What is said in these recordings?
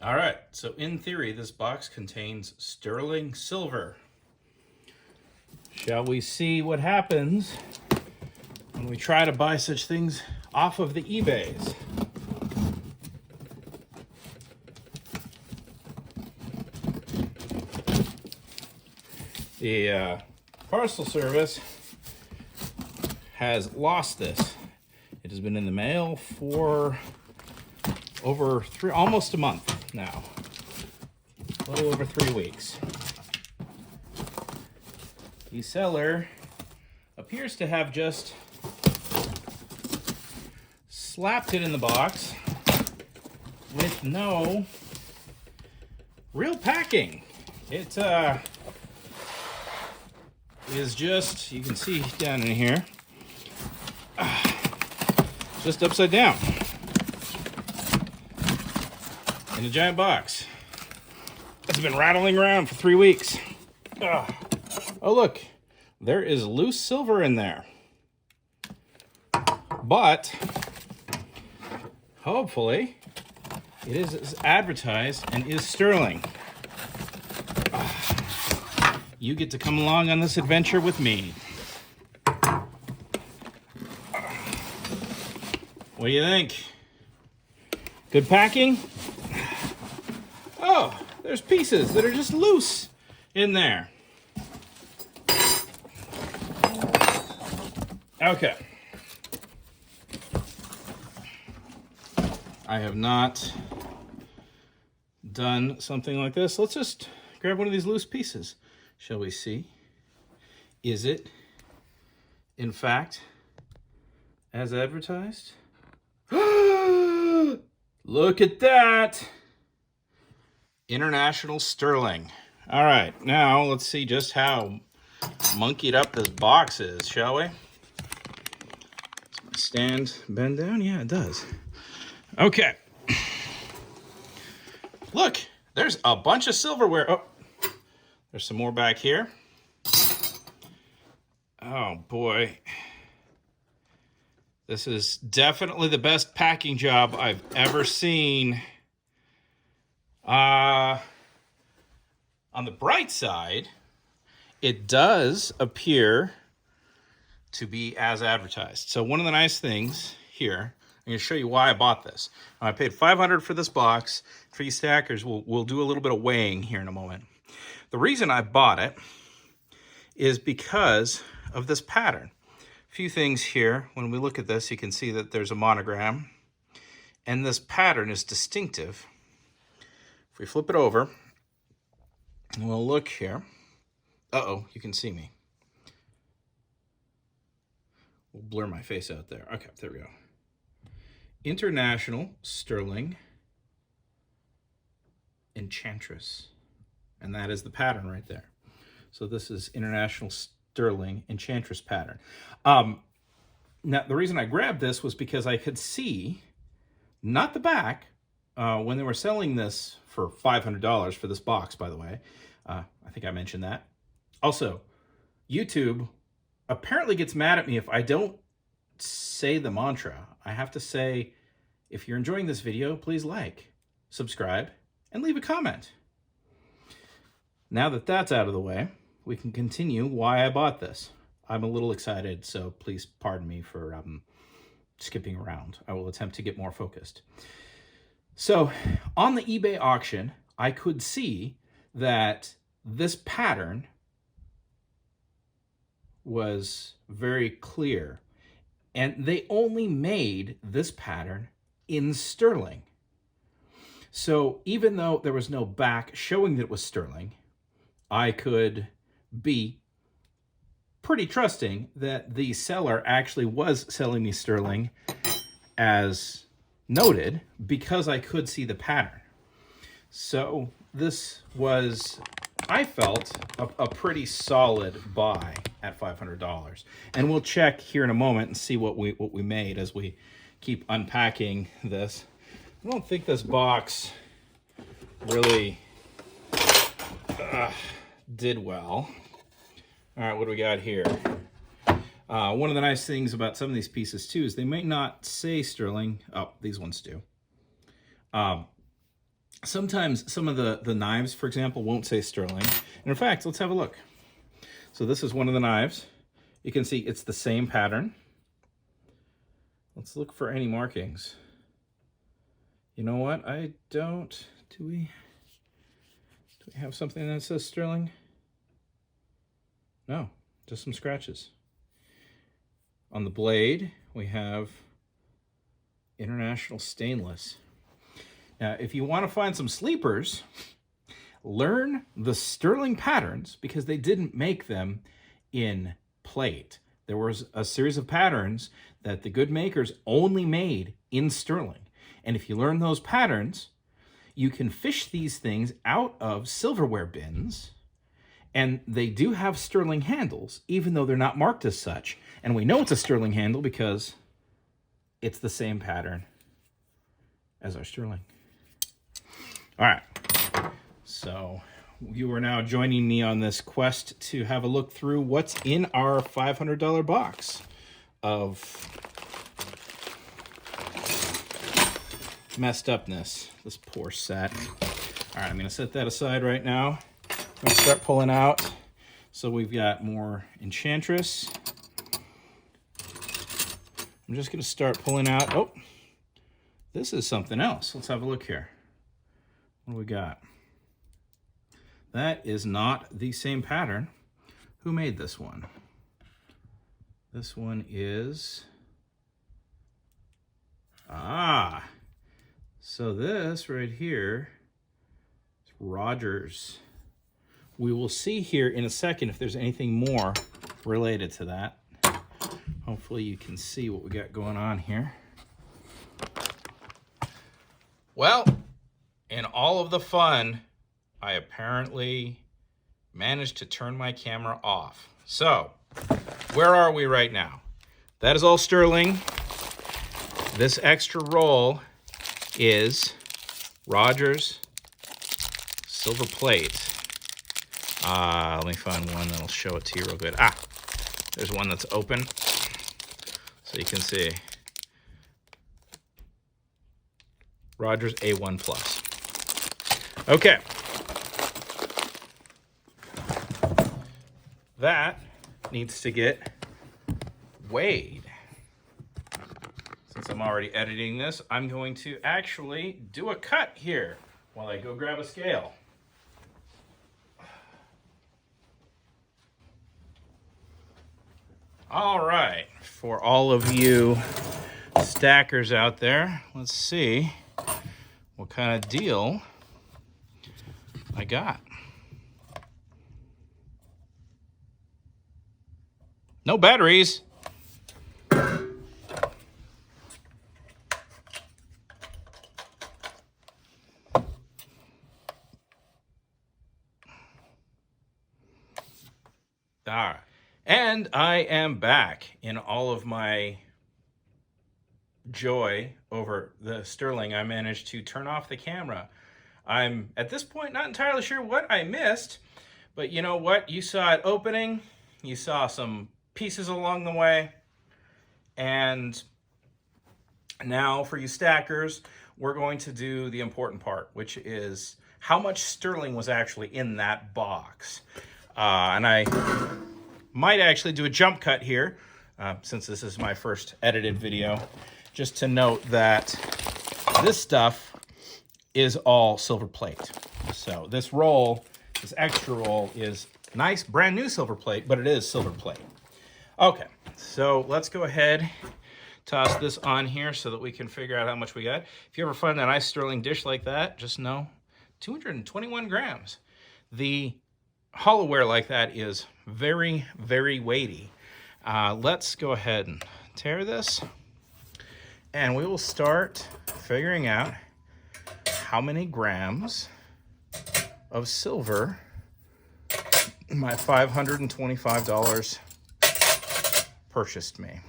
All right, so in theory, this box contains sterling silver. Shall we see what happens when we try to buy such things off of the eBays? The parcel service has lost this. It has been in the mail for over almost a month now. A little over 3 weeks. The seller appears to have just slapped it in the box with no real packing. It is just, you can see down in here, just upside down in a giant box. It's been rattling around for 3 weeks. Oh, look, there is loose silver in there. But hopefully it is as advertised and is sterling. You get to come along on this adventure with me. What do you think? Good packing? Oh, there's pieces that are just loose in there. Okay. I have not done something like this. Let's just grab one of these loose pieces. Shall we see? Is it, in fact, as advertised? Look at that! International sterling. All right, now let's see just how monkeyed up this box is, shall we? Does my stand bend down? Yeah, it does. Okay. Look, there's a bunch of silverware. Oh, there's some more back here. Oh boy. This is definitely the best packing job I've ever seen. On the bright side, it does appear to be as advertised. So one of the nice things here, I'm going to show you why I bought this. I paid $500 for this box. For you stackers, we'll do a little bit of weighing here in a moment. The reason I bought it is because of this pattern. A few things here. When we look at this, you can see that there's a monogram, and this pattern is distinctive. If we flip it over, and we'll look here. Uh-oh, you can see me. We'll blur my face out there. Okay, there we go. International sterling Enchantress. And that is the pattern right there. So this is International Sterling Enchantress pattern. Now, the reason I grabbed this was because I could see, not the back, when they were selling this for $500 for this box, by the way. I think I mentioned that. Also, YouTube apparently gets mad at me if I don't say the mantra. I have to say, if you're enjoying this video, please like, subscribe, and leave a comment. Now that that's out of the way, we can continue why I bought this. I'm a little excited, so please pardon me for skipping around. I will attempt to get more focused. So on the eBay auction, I could see that this pattern was very clear, and they only made this pattern in sterling. So even though there was no back showing that it was sterling, I could be pretty trusting that the seller actually was selling me sterling as noted, because I could see the pattern. So this was, I felt, a pretty solid buy at $500. And we'll check here in a moment and see what we made as we keep unpacking this. I don't think this box really did well. All right, what do we got here? One of the nice things about some of these pieces too is they might not say sterling. Oh, these ones do. sometimes some of the knives, for example, won't say sterling. And in fact, let's have a look. So this is one of the knives. You can see it's the same pattern. Let's look for any markings. You know what? I don't... Do we have something that says sterling? No, just some scratches. On the blade, we have International Stainless. Now, if you want to find some sleepers, learn the sterling patterns, because they didn't make them in plate. There was a series of patterns that the good makers only made in sterling. And if you learn those patterns, you can fish these things out of silverware bins, and they do have sterling handles, even though they're not marked as such. And we know it's a sterling handle because it's the same pattern as our sterling. All right, so you are now joining me on this quest to have a look through what's in our $500 box of messed upness. This poor set. All right, I'm gonna set that aside right now. I'm gonna start pulling out. So we've got more Enchantress. I'm just gonna start pulling out. Oh, this is something else. Let's have a look here. What do we got? That is not the same pattern. Who made this one? This one is... So this right here is Rogers. We will see here in a second if there's anything more related to that. Hopefully you can see what we got going on here. Well, in all of the fun, I apparently managed to turn my camera off. So, where are we right now? That is all sterling. This extra roll is Rogers silver plate. Let me find one that'll show it to you real good. There's one that's open, so you can see. Rogers A1 Plus. Okay. That needs to get weighed. Since I'm already editing this, I'm going to actually do a cut here while I go grab a scale. All right, for all of you stackers out there, let's see what kind of deal I got. No batteries. All right. And I am back in all of my joy over the sterling. I managed to turn off the camera. I'm, at this point, not entirely sure what I missed, but you know what? You saw it opening. You saw some pieces along the way. And now for you stackers, we're going to do the important part, which is how much sterling was actually in that box. And I might actually do a jump cut here, since this is my first edited video, just to note that this stuff is all silver plate. So this roll, this extra roll, is nice, brand new silver plate, but it is silver plate. Okay, so let's go ahead, toss this on here so that we can figure out how much we got. If you ever find a nice sterling dish like that, just know 221 grams. The hollowware like that is very, very weighty. Let's go ahead and tear this, and we will start figuring out how many grams of silver my $525 purchased me.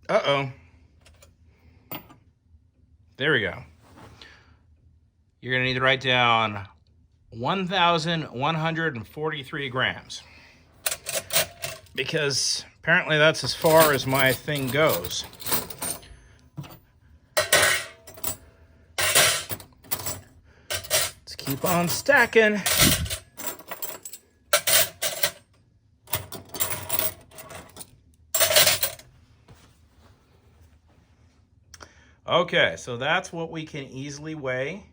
Uh-oh. There we go. You're going to need to write down 1,143 grams. Because apparently that's as far as my thing goes. Let's keep on stacking. Okay, so that's what we can easily weigh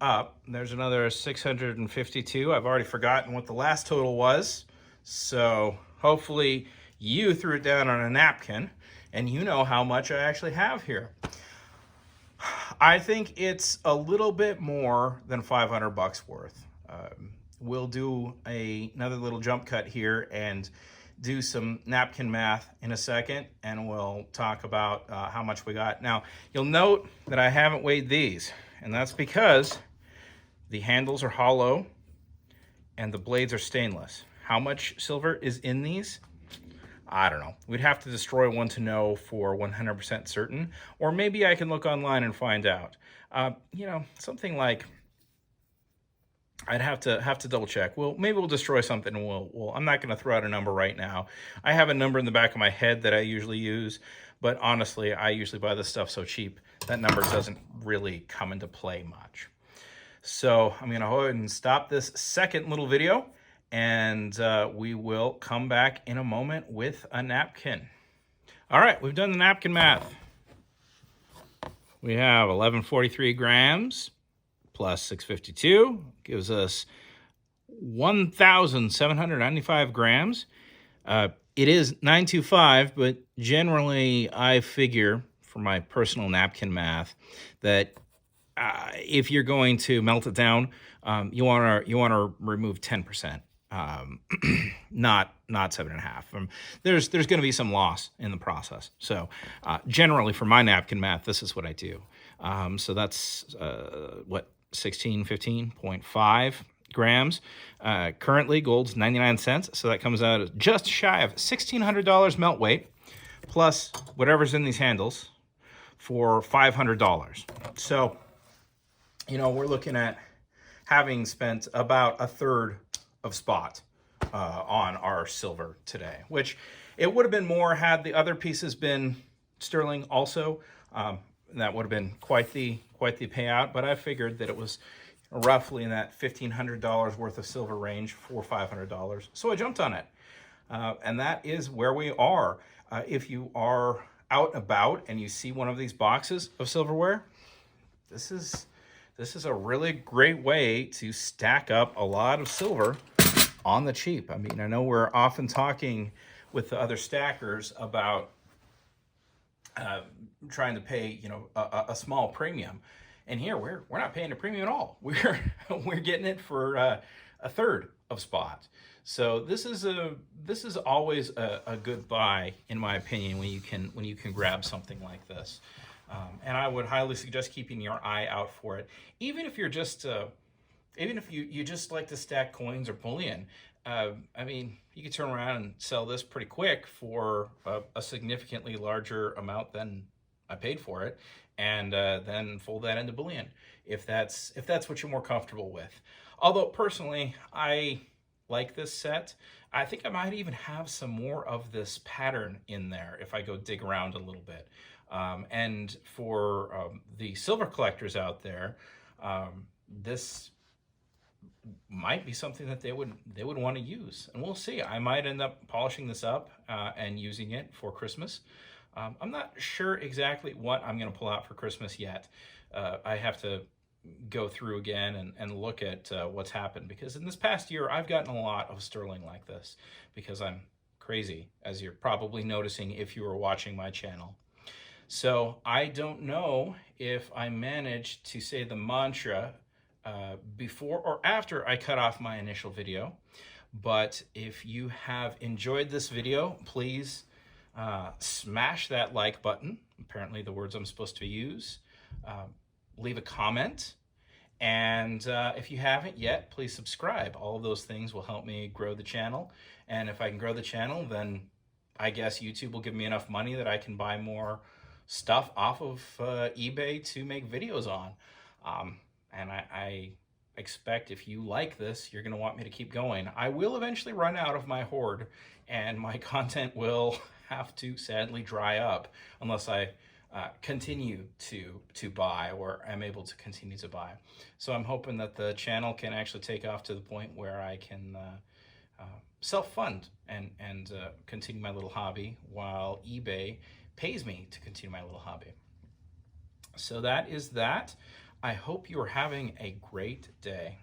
up. There's another 652. I've already forgotten what the last total was. So hopefully you threw it down on a napkin and you know how much I actually have here. I think it's a little bit more than 500 bucks worth. We'll do another little jump cut here and do some napkin math in a second, and we'll talk about how much we got. Now, you'll note that I haven't weighed these, and that's because the handles are hollow and the blades are stainless. How much silver is in these? I don't know. We'd have to destroy one to know for 100% certain, or maybe I can look online and find out. You know, something like, I'd have to double check. Well, maybe we'll destroy something and we'll I'm not going to throw out a number right now. I have a number in the back of my head that I usually use, but honestly, I usually buy this stuff so cheap that number doesn't really come into play much. So I'm going to go ahead and stop this second little video, and we will come back in a moment with a napkin. All right, we've done the napkin math. We have 1143 grams plus 652 gives us 1,795 grams. It is 925, but generally I figure for my personal napkin math that if you're going to melt it down, you want to remove 10%, not 7.5. There's going to be some loss in the process. So generally for my napkin math, this is what I do. So that's what 15.5 grams. Currently gold's 99 cents, so that comes out at just shy of $1,600 melt weight, plus whatever's in these handles for $500. So, you know, we're looking at having spent about a third of spot on our silver today, which it would have been more had the other pieces been sterling also. That would have been quite the payout, but I figured that it was roughly in that $1,500 worth of silver range for $500. So I jumped on it. And that is where we are. If you are out and about and you see one of these boxes of silverware, this is a really great way to stack up a lot of silver on the cheap. I mean, I know we're often talking with the other stackers about trying to pay, you know, a small premium, and here we're not paying a premium at all. We're getting it for a third of spot. So this is always a good buy, in my opinion, when you can grab something like this. And I would highly suggest keeping your eye out for it, even if you're just even if you just like to stack coins or bullion. I mean, you could turn around and sell this pretty quick for a significantly larger amount than I paid for it, and then fold that into bullion if that's what you're more comfortable with. Although personally, I like this set. I think I might even have some more of this pattern in there if I go dig around a little bit. And for the silver collectors out there, this might be something that they would want to use, and we'll see. I might end up polishing this up and using it for Christmas. I'm not sure exactly what I'm going to pull out for Christmas yet. I have to go through again and look at what's happened, because in this past year I've gotten a lot of sterling like this because I'm crazy, as you're probably noticing if you are watching my channel. So I don't know if I managed to say the mantra before or after I cut off my initial video, but if you have enjoyed this video, please smash that like button, apparently the words I'm supposed to use. Leave a comment, and if you haven't yet, please subscribe. All of those things will help me grow the channel, and if I can grow the channel, then I guess YouTube will give me enough money that I can buy more stuff off of eBay to make videos on. And I expect if you like this, you're going to want me to keep going. I will eventually run out of my hoard, and my content will have to sadly dry up unless I continue to buy, or am able to continue to buy. So I'm hoping that the channel can actually take off to the point where I can self-fund and continue my little hobby while eBay pays me to continue my little hobby. So that is that. I hope you are having a great day.